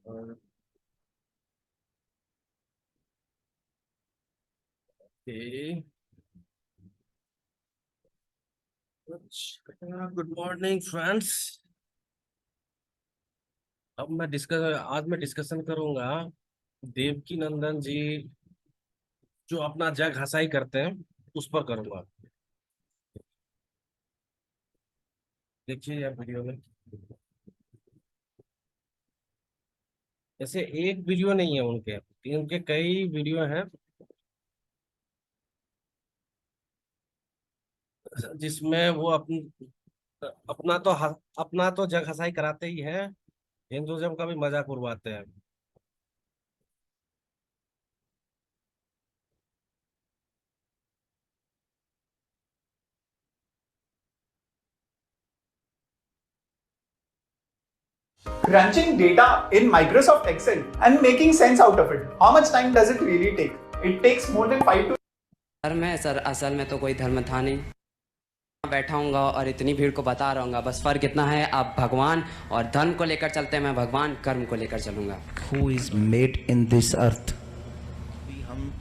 Okay. Good morning friends. अब आज मैं डिस्कशन करूंगा देवकी नंदन जी जो अपना जग हंसाई करते हैं उस पर करूंगा। देखिए यार वीडियो में ऐसे एक वीडियो नहीं है उनके, उनके कई वीडियो हैं जिसमें वो अपना तो जग हंसाई कराते ही हैं, हिंदुइज्म का भी मजाक उड़वाते हैं। Crunching data in Microsoft Excel and making sense out of it. How much time does it really take? It takes more than 5 to धर्म है सर, असल में तो कोई धर्म था नहीं। बैठा हूँगा और इतनी भीड़ को बता रहा हूँ, बस फर्क इतना है, आप भगवान और धर्म को लेकर चलते हैं, मैं भगवान कर्म को लेकर चलूंगा। Who is made in this earth? अभी हम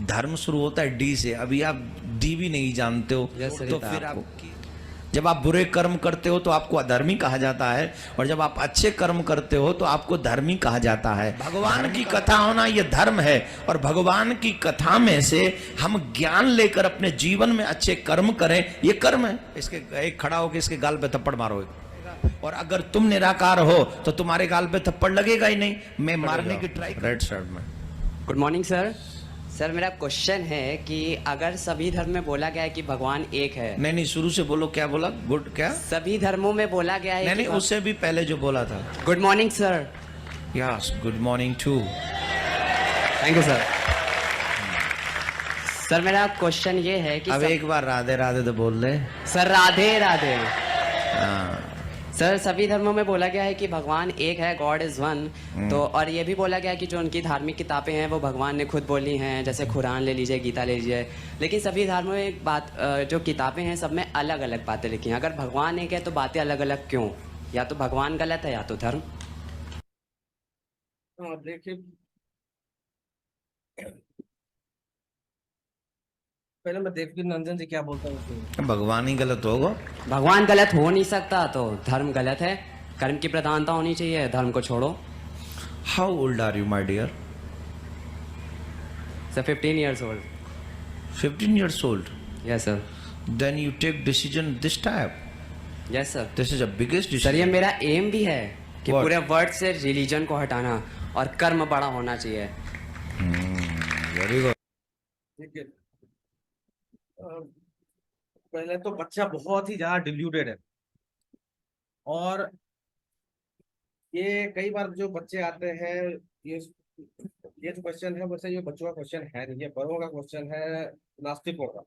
धर्म शुरू होता है डी से, अभी आप डी भी नहीं जानते हो। तो फिर आप जब आप बुरे कर्म करते हो तो आपको अधर्मी कहा जाता है, और जब आप अच्छे कर्म करते हो तो आपको धर्मी कहा जाता है। भगवान की कथा होना ये धर्म है, और भगवान की कथा में से हम ज्ञान लेकर अपने जीवन में अच्छे कर्म करें, ये कर्म है। इसके एक खड़ा होकर इसके गाल पे थप्पड़ मारोगे, और अगर तुम निराकार हो तो तुम्हारे गाल पे थप्पड़ लगेगा ही नहीं। मैं मारने की ट्राई रेड शर्ट में। Good morning sir. सर मेरा क्वेश्चन है कि अगर सभी धर्म में बोला गया है कि भगवान एक है। नहीं, शुरू से बोलो, क्या बोला? गुड क्या? सभी धर्मों में बोला गया है नहीं, उससे भी पहले जो बोला था। Good morning sir. Yes, good morning too. Thank you sir. Sir मेरा क्वेश्चन ये है कि अब एक बार राधे राधे तो बोल ले। सर राधे राधे। हाँ। सर सभी धर्मों में बोला गया है कि भगवान एक है, गॉड इज वन। तो और ये भी बोला गया है कि जो उनकी धार्मिक किताबें हैं वो भगवान ने खुद बोली हैं, जैसे कुरान ले लीजिए, गीता ले लीजिए। लेकिन सभी धर्मों में एक बात, जो किताबें हैं सब में अलग अलग बातें लिखी हैं। अगर भगवान एक है तो बातें अलग अलग क्यों? या तो भगवान गलत है या तो धर्म। देखिए, पहले मैं देवकी नंदन जी क्या बोलता हूँ। भगवान ही गलत होगा? भगवान गलत हो नहीं सकता तो धर्म गलत है। कर्म की प्रधानता होनी चाहिए, धर्म को छोड़ो। How old are you my dear? Sir 15 years old. 15 years old? Yes sir. Then you take decision this type. Yes sir. This is a biggest sir ये decision. मेरा एम भी है कि What? पूरे वर्ल्ड से रिलीजन को हटाना और कर्म बड़ा होना चाहिए। Very good. ठीक है। पहले तो बच्चा बहुत ही ज्यादा डिल्यूटेड है, और ये कई बार जो बच्चे आते हैं, ये ये जो क्वेश्चन है वैसे ये बच्चों का क्वेश्चन है नहीं, ये बड़ों का क्वेश्चन है, नास्तिकों का।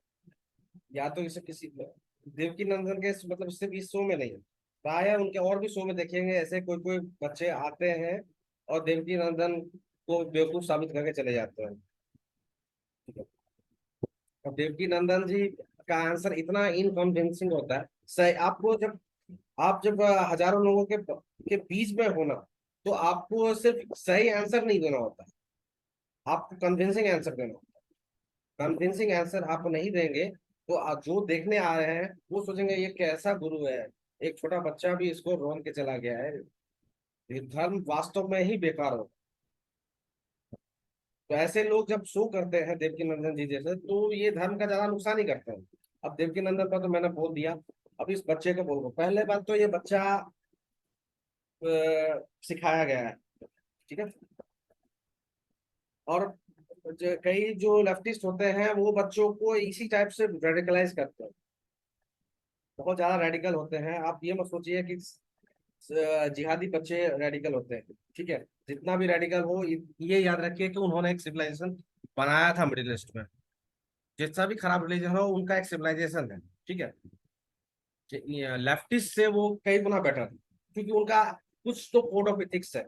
या तो इसे किसी देवकी नंदन के मतलब सिर्फ इस शो में नहीं है, प्राय उनके और भी शो में देखेंगे ऐसे कोई कोई बच्चे आते हैं और देवकी नंदन को बेवकूफ साबित करके चले जाते हैं। ठीक है। और देवकी नंदन जी का आंसर इतना इनकन्विंसिंग होता है, सही आपको जब हजारों लोगों के बीच में होना, तो आपको सिर्फ सही आंसर नहीं देना होता है, आपको कन्विंसिंग आंसर देना होता है। कन्विंसिंग आंसर आप नहीं देंगे तो जो देखने आ रहे हैं वो सोचेंगे ये कैसा गुरु है, एक छोटा बच्चा भी इसको रोन के चला गया है, ये धर्म वास्तव में ही बेकार हो। तो ऐसे लोग जब शो करते हैं देवकी नंदन जी जैसे, तो ये धर्म का ज्यादा नुकसान ही करते हैं। अब देवकी नंदन पर तो मैंने बोल दिया, अब इस बच्चे को बोल दो। पहले बात तो ये बच्चा सिखाया गया है, ठीक है। और कई जो लेफ्टिस्ट होते हैं वो बच्चों को इसी टाइप से रेडिकलाइज करते हैं, बहुत ज्यादा रेडिकल होते हैं। आप ये मत सोचिए कि जिहादी बच्चे रेडिकल होते हैं, ठीक है। जितना भी रेडिकल हो, ये याद रखिए कि उन्होंने एक सिविलाइजेशन बनाया था मिडिल ईस्ट में। जितना भी खराब रिलीजन हो उनका एक सिविलाइजेशन है, ठीक है। लेफ्टिस्ट से वो कई गुना बेटर है, क्योंकि उनका कुछ तो कोड ऑफ एथिक्स है,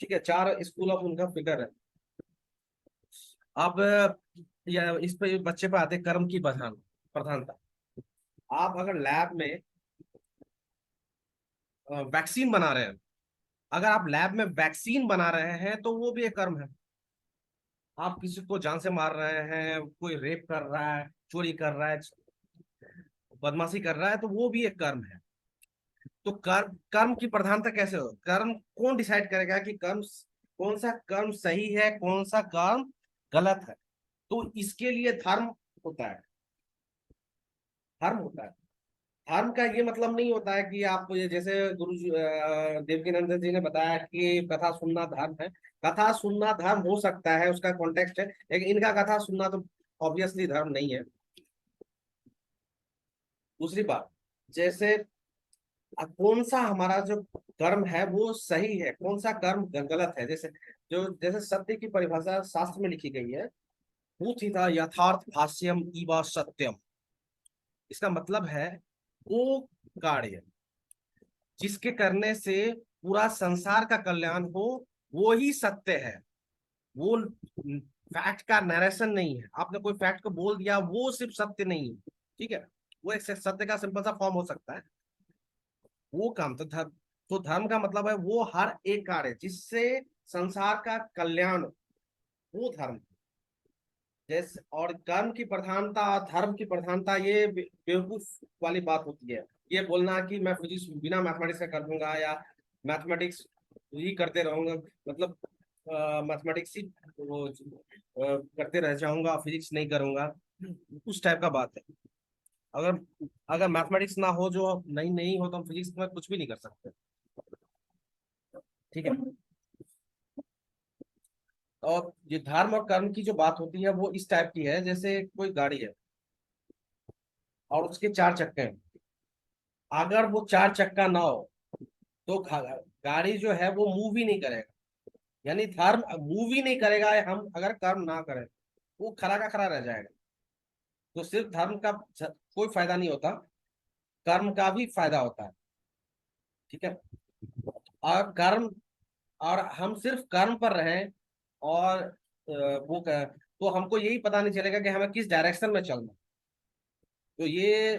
ठीक है। चार स्कूल ऑफ उनका फिगर है। अब या इस पे बच्चे पे आते कर्म की प्रधानता। आप अगर लैब में वैक्सीन बना रहे हैं, अगर आप लैब में वैक्सीन बना रहे हैं तो वो भी एक कर्म है। आप किसी को जान से मार रहे हैं, कोई रेप कर रहा है, चोरी कर रहा है, बदमाशी कर रहा है, तो वो भी एक कर्म है। तो कर्म कर्म की प्रधानता कैसे हो? कर्म कौन डिसाइड करेगा कि कर्म कौन सा कर्म सही है, कौन सा कर्म गलत है? तो इसके लिए धर्म होता है। धर्म होता है। धर्म का ये मतलब नहीं होता है कि आप ये जैसे गुरु देवकीनंद जी ने बताया कि कथा सुनना धर्म है। कथा सुनना धर्म हो सकता है, उसका कॉन्टेक्स्ट है, लेकिन इनका कथा सुनना तो ऑब्वियसली धर्म नहीं है। दूसरी बात, जैसे कौन सा हमारा जो कर्म है वो सही है, कौन सा कर्म गलत है। जैसे सत्य की परिभाषा शास्त्र में लिखी गई है, भूथिता यथार्थ भाष्यम इवा सत्यम। इसका मतलब है वो कार्य जिसके करने से पूरा संसार का कल्याण हो, वो ही सत्य है। वो फैक्ट का नरेशन नहीं है, आपने कोई फैक्ट को बोल दिया, वो सिर्फ सत्य नहीं है। ठीक है, वो एक सत्य का सिंपल सा फॉर्म हो सकता है, वो काम तो धर्म। तो धर्म का मतलब है वो हर एक कार्य जिससे संसार का कल्याण हो, वो धर्म। जैसे और कर्म की प्रधानता और धर्म की प्रधानता, ये बेवकूफ वाली बात होती है। ये बोलना कि मैं फिजिक्स बिना मैथमेटिक्स का कर दूंगा, या मैथमेटिक्स ही करते रहूंगा, मतलब मैथमेटिक्स ही करते रह जाऊंगा, फिजिक्स नहीं करूंगा, उस टाइप का बात है। अगर अगर मैथमेटिक्स ना हो, जो नहीं नहीं हो, तो हम फिजिक्स में कुछ भी नहीं कर सकते। ठीक है। और ये धर्म और कर्म की जो बात होती है वो इस टाइप की है, जैसे कोई गाड़ी है और उसके चार चक्के हैं। अगर वो चार चक्का ना हो तो गाड़ी जो है वो मूव ही नहीं करेगा। यानी धर्म मूव ही नहीं करेगा, हम अगर कर्म ना करें, वो खड़ा का खड़ा रह जाएगा। तो सिर्फ धर्म का कोई फायदा नहीं होता, कर्म का भी फायदा होता है। ठीक है। और कर्म, और हम सिर्फ कर्म पर रहें और तो हमको यही पता नहीं चलेगा कि हमें किस डायरेक्शन में चलना। तो ये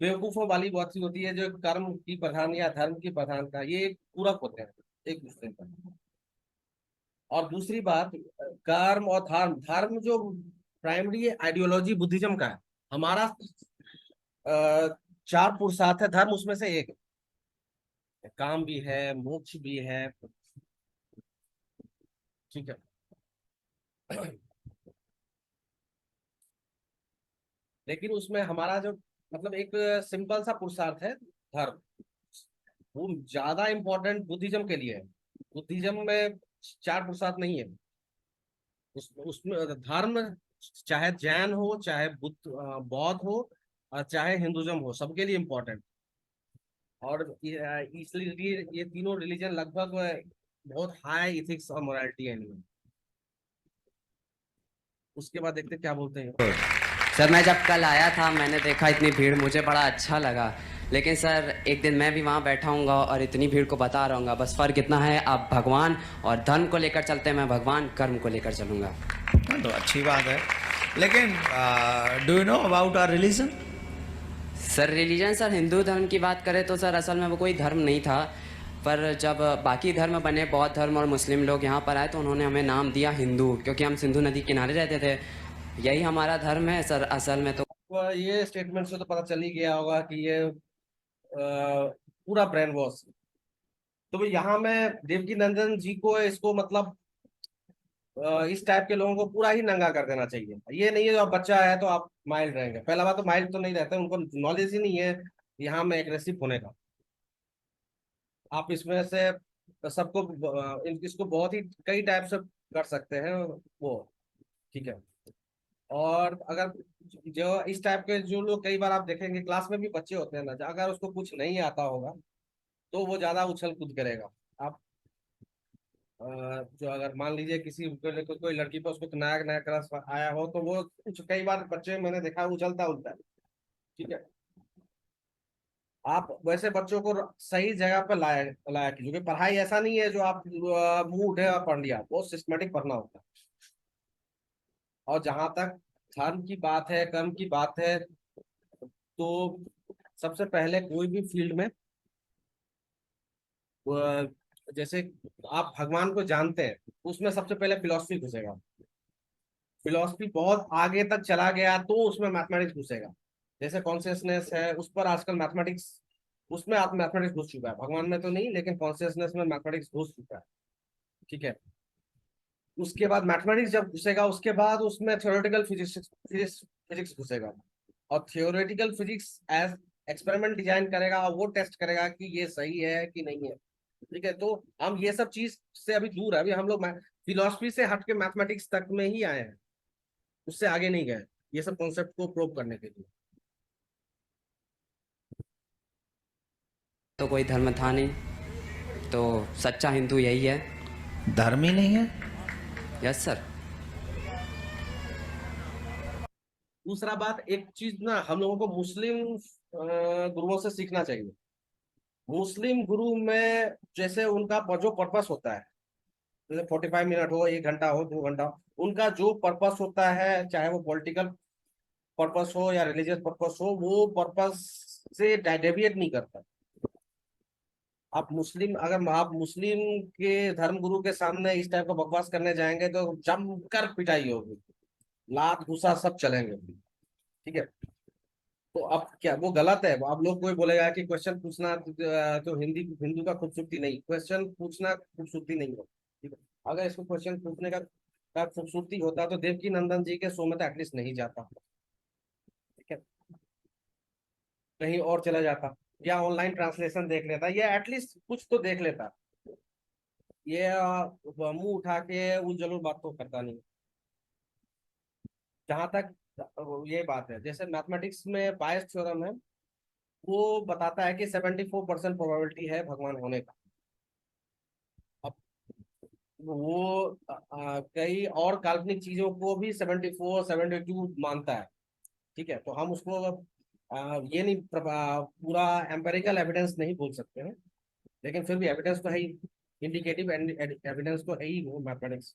बेवकूफों वाली बात सी होती है, जो कर्म की प्रधान या धर्म की प्रधानता, ये पूरक होते हैं एक दूसरे का। और दूसरी बात, कर्म और धर्म, धर्म जो प्राइमरी आइडियोलॉजी बुद्धिज्म का है, हमारा चार पुरुषार्थ है, धर्म उसमें से एक है। काम भी है, मोक्ष भी है। ठीक है। लेकिन उसमें हमारा जो मतलब एक सिंपल सा पुरुषार्थ है धर्म, वो ज्यादा इंपॉर्टेंट बुद्धिज्म के लिए है। बुद्धिज्म में चार पुरुषार्थ नहीं है। उसमें धर्म, चाहे जैन हो, चाहे बौद्ध हो, और चाहे हिंदुज्म हो, सबके लिए इम्पोर्टेंट। और इसलिए ये तीनों रिलीजन लगभग बहुत हाई इथिक्स और मोरालिटी है इनमें। उसके बाद देखते हैं क्या बोलते हैं। सर मैं जब कल आया था मैंने देखा इतनी भीड़, मुझे बड़ा अच्छा लगा। लेकिन सर एक दिन मैं भी वहाँ बैठा हूँगा और इतनी भीड़ को बता रहूँगा। बस फ़र्क इतना है, आप भगवान और धर्म को लेकर चलते हैं, मैं भगवान कर्म को लेकर चलूँगा। तो अच्छी बात है। लेकिन do you know about our religion? Sir religion, sir Hindu धर्म की बात करें तो सर असल में वो कोई धर्म नहीं था। पर जब बाकी धर्म बने, बौद्ध धर्म और मुस्लिम लोग यहाँ पर आए, तो उन्होंने हमें नाम दिया हिंदू, क्योंकि हम सिंधु नदी किनारे रहते थे। यही हमारा धर्म है सर असल में। तो ये स्टेटमेंट से तो पता चल ही गया होगा कि ये पूरा ब्रेन वॉश। तो यहाँ में देवकी नंदन जी को इसको मतलब इस टाइप के लोगों को पूरा ही नंगा कर देना चाहिए। ये नहीं है जो आप बच्चा है तो आप माइल्ड रहेंगे। पहला बात तो माइल्ड तो नहीं रहते, उनको नॉलेज ही नहीं है यहाँ में एग्रेसिव होने का। आप इसमें से सबको इसको बहुत ही कई टाइप से कर सकते हैं वो। ठीक है। और अगर जो इस टाइप के जो लोग, कई बार आप देखेंगे क्लास में भी बच्चे होते हैं ना, अगर उसको कुछ नहीं आता होगा तो वो ज्यादा उछल कूद करेगा। आप जो अगर मान लीजिए किसी कोई लड़की पर उसको तो नया नया क्रश आया हो, तो वो कुछ कई बार बच्चे मैंने देखा उछलता उलता है। ठीक है। आप वैसे बच्चों को सही जगह पर लाया लाया कीजिए, क्योंकि पढ़ाई ऐसा नहीं है जो आप मुंह उठे और पढ़ लिया, बहुत सिस्टमेटिक पढ़ना होता है। और जहां तक धर्म की बात है, कर्म की बात है, तो सबसे पहले कोई भी फील्ड में जैसे आप भगवान को जानते हैं, उसमें सबसे पहले फिलोसफी घुसेगा। फिलोसफी बहुत आगे तक चला गया तो उसमें मैथमेटिक्स घुसेगा। जैसे कॉन्शियसनेस है, उस पर आजकल मैथमेटिक्स, उसमें आप मैथमेटिक्स घुस चुका है, भगवान में तो नहीं लेकिन कॉन्शियसनेस में मैथमेटिक्स घुस चुका है। ठीक है। उसके बाद मैथमेटिक्स जब घुसेगा, उसके बाद उसमें थ्योरेटिकल फिजिक्स फिजिक्स फिजिक्स घुसेगा। और theoretical physics as experiment design करेगा और वो टेस्ट करेगा कि ये सही है कि नहीं है। ठीक है। तो हम ये सब चीज से अभी दूर है, अभी हम लोग फिलोसफी से हट के मैथमेटिक्स तक में ही आए हैं, उससे आगे नहीं गए ये सब कॉन्सेप्ट को प्रूव करने के लिए। तो कोई धर्म था नहीं, तो सच्चा हिंदू यही है। धर्म ही नहीं है। Yes sir. दूसरा बात, एक चीज ना हम लोगों को मुस्लिम गुरुओं से सीखना चाहिए। मुस्लिम गुरु में जैसे उनका जो पर्पस होता है, जैसे 45 मिनट हो, 1 घंटा हो, 2 घंटा हो, उनका जो पर्पस होता है, चाहे वो पॉलिटिकल पर्पस हो या रिलीजियस पर्पस हो, वो पर्पस से डेविएट नहीं करता। आप मुस्लिम, अगर आप मुस्लिम के धर्म गुरु के सामने इस टाइप का बकवास करने जाएंगे तो जमकर पिटाई होगी, लात घुसा सब चलेंगे। ठीक है। तो अब क्या वो गलत है? अब लोग कोई बोलेगा कि क्वेश्चन पूछना तो हिंदी हिंदू का खूबसूरती नहीं, क्वेश्चन पूछना खूबसूरती नहीं है। ठीक है। अगर इसको क्वेश्चन पूछने का खूबसूरती होता तो देवकी नंदन जी के शो में तो एटलीस्ट नहीं जाता। ठीक है। कहीं और चला जाता, या ऑनलाइन ट्रांसलेशन देख लेता, या एटलीस्ट कुछ तो देख लेता। ये मुंह उठा के उल जलूल बात तो करता नहीं। जहां तक ये बात है, जैसे मैथमेटिक्स में बायस थ्योरम है, वो बताता है कि 74% प्रोबेबिलिटी है भगवान होने का। अब वो कई और काल्पनिक चीजों को भी 74 72 मानता है। ठीक है। तो हम उसको ये नहीं पूरा एम्पेरिकल एविडेंस नहीं बोल सकते हैं, लेकिन फिर भी एविडेंस तो है ही, इंडिकेटिव एविडेंस तो है ही वो मैथमेटिक्स।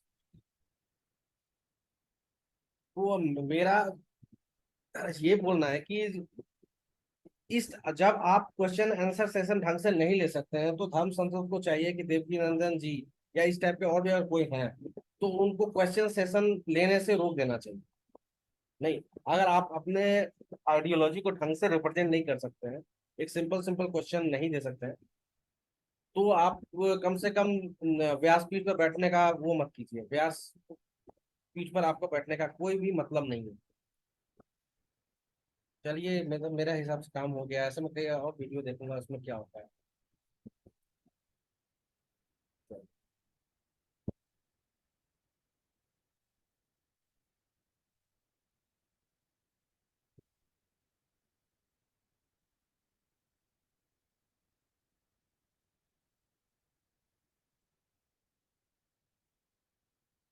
तो मेरा ये बोलना है कि इस जब आप क्वेश्चन आंसर सेशन ढंग से नहीं ले सकते हैं, तो धर्म संसद को चाहिए कि देवकी नंदन जी या इस टाइप के और भी अगर कोई हैं, तो उनको क्वेश्चन सेशन लेने से रोक देना चाहिए। नहीं, अगर आप अपने आइडियोलॉजी को ढंग से रिप्रेजेंट नहीं कर सकते हैं, एक सिंपल सिंपल क्वेश्चन नहीं दे सकते हैं, तो आप कम से कम व्यासपीठ पर बैठने का वो मत कीजिए। व्यास पीठ पर आपको बैठने का कोई भी मतलब नहीं है। चलिए, मेरा हिसाब से काम हो गया। ऐसे मैं कई और वीडियो देखूंगा उसमें क्या होता है।